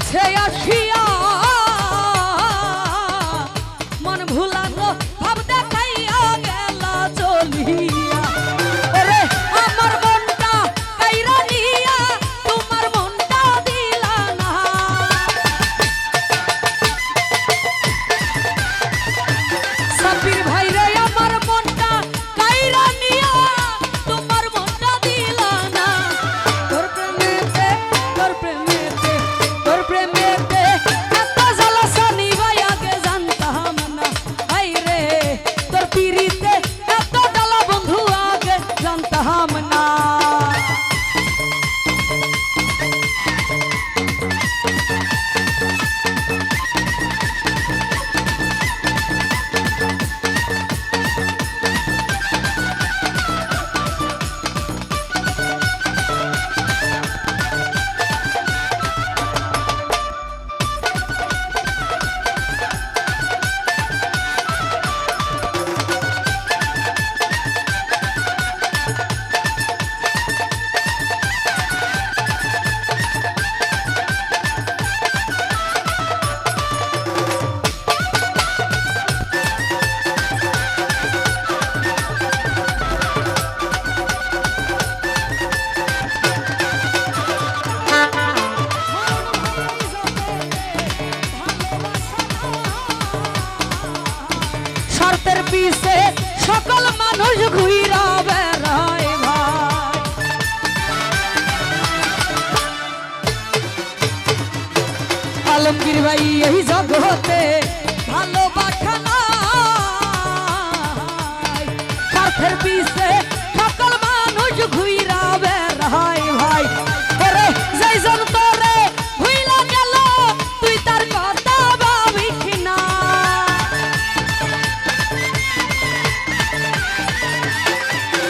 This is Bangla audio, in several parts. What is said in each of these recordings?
কাছে আসিয়া মন ভুলানো ভাব দেখাইয়া গেল চলিয়া। ওরে আমার মনটা কাইরা নিয়া তোমার মনটা দিলা না। সাব্বির ভাই রে আমার মনটা কাইরা নিয়া তোমার মনটা দিলা না। তোর প্রেমেতে তোর প্রেমেতে তোর প্রেমেতে এত জ্বালাসা নিবাই আগে জানতাম না। হাই রে তোর পিরিতে এত জ্বালা বন্ধু আগে জানতাম না। শর্তের পিছে সকল মানুষ ঘুইরা বেড়ায় ভাই। আলমগীর ভাই এই জগতে ভালোবাসা নাই। স্বার্থের পিছে সকল মানুষ ঘুইরা বেড়ায় ভাই। ওরে যেইজন তোরে ভুইলা গেল তুই তার কথা ভাবিস না।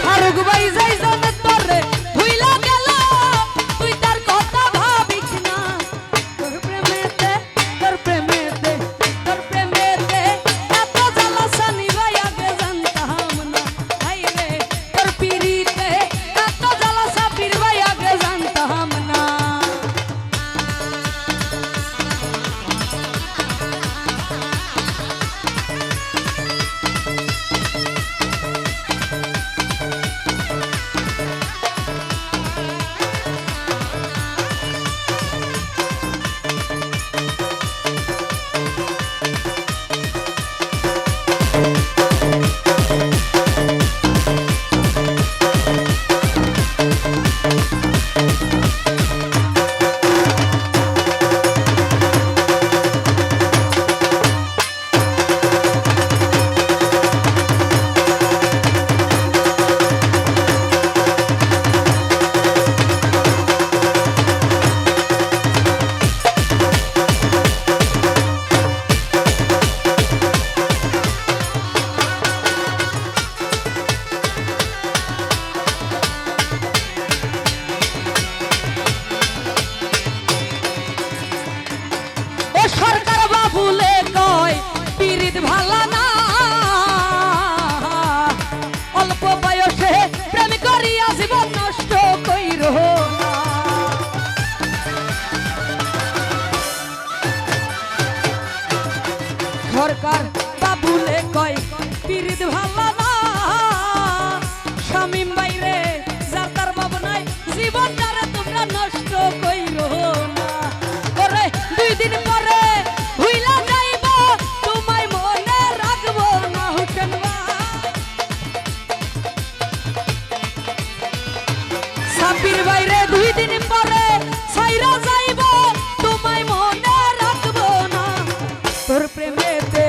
ফারুক ভাই যেইজন তোরে ভুইলা গেল তুই তার কথা ভাবিস না। তোর প্রেমেতে তোর প্রেমেতে তোর প্রেমেতে এত জ্বালাসা নিবাই আগে জানতাম না। হাই রে তোর পিরিতে এত জ্বালাসা পিরবাই আগে জানতাম না। সরকার বাবুলে কয় পিরিত ভালা না। অল্প বয়সে প্রেম করিয়া জীবন নষ্ট কইরো না। সরকার বাবুলে কয় পিরিত ভালা না। শামীম বাইরে যার তার ভাবনায় জীবনটারে তোমরা নষ্ট কইরো না। ওরে দুই দিন পরে ভুইলা যাইব তোমায় মনে রাখবো না। হোসেন সাব্বির বাইরে দুই দিন পরে ছাইরা যাইব তোমায় মনে রাখবো না। তোর প্রেমেতে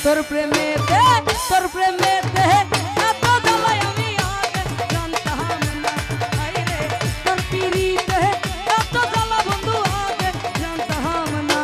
তোর প্রেমেতে তোর প্রেমেতে এত জ্বালাই আমি আগে জানতাম না। হাই রে তোর পিরিতে এত জ্বালা বন্ধু আগে জানতাম না।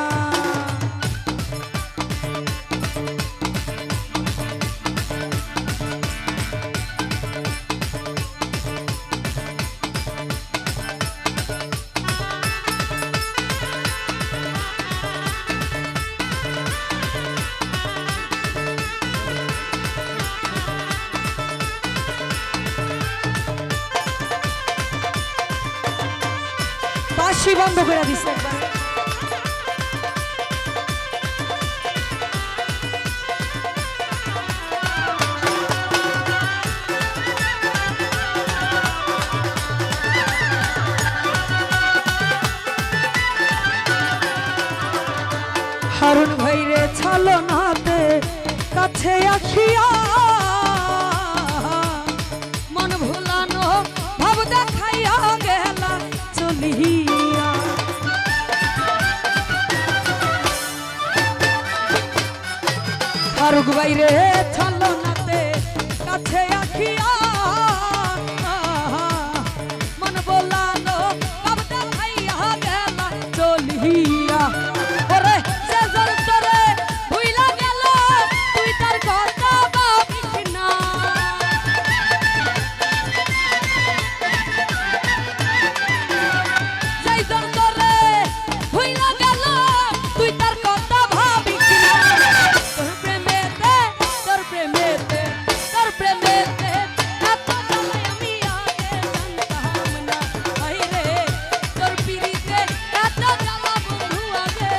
বাঁশি বন্ধ করে দিছে একবার। হারুন ভাইরে ছলনাতে কাছে আসিয়া মন ভুলানো ভাব দেখাইয়া গেলা চলিয়া। ফারুক ভাইরে ছলনাতে কাছে আসিয়া মন ভুলানো ভাব দেখাইয়া গেলা চলিয়া। ওরে সে জোর তোরে ভুইলা গেল তুই তার কথা ভাবিস না। সেই জোর তোরে ভুইলা গেল তুই তার কথা ভাবিস না। তোর প্রেমেতে তোর প্রেমেতে তোর প্রেমেতে এত জ্বালাই আমি আগে জানতাম না। হায়রে তোর পিরিতে এত জ্বালা বন্ধু আগে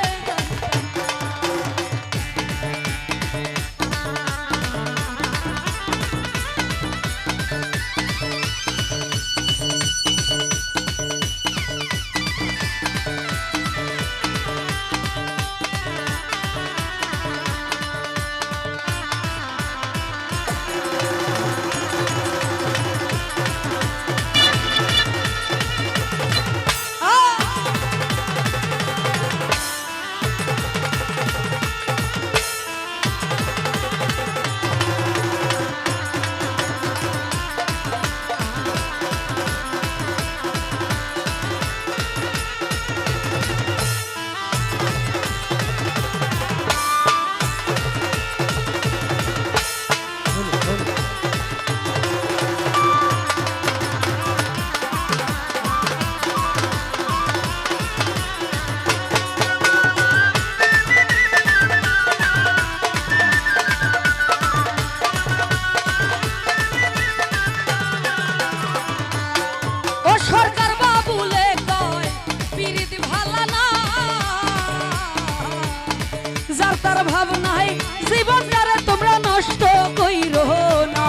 ও সরকার বাবুলে কয় পিরিত ভালা না। যার তার ভাব নাই জীবন যারে তোমরা নষ্ট কইরো না।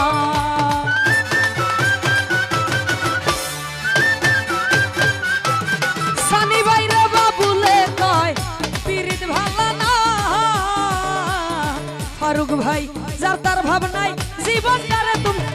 সানি বাইরে বাবুলে কয় পিরিত ভালা না। ফারুক ভাই যার তার ভাব নাই জীবন যারে তোমরা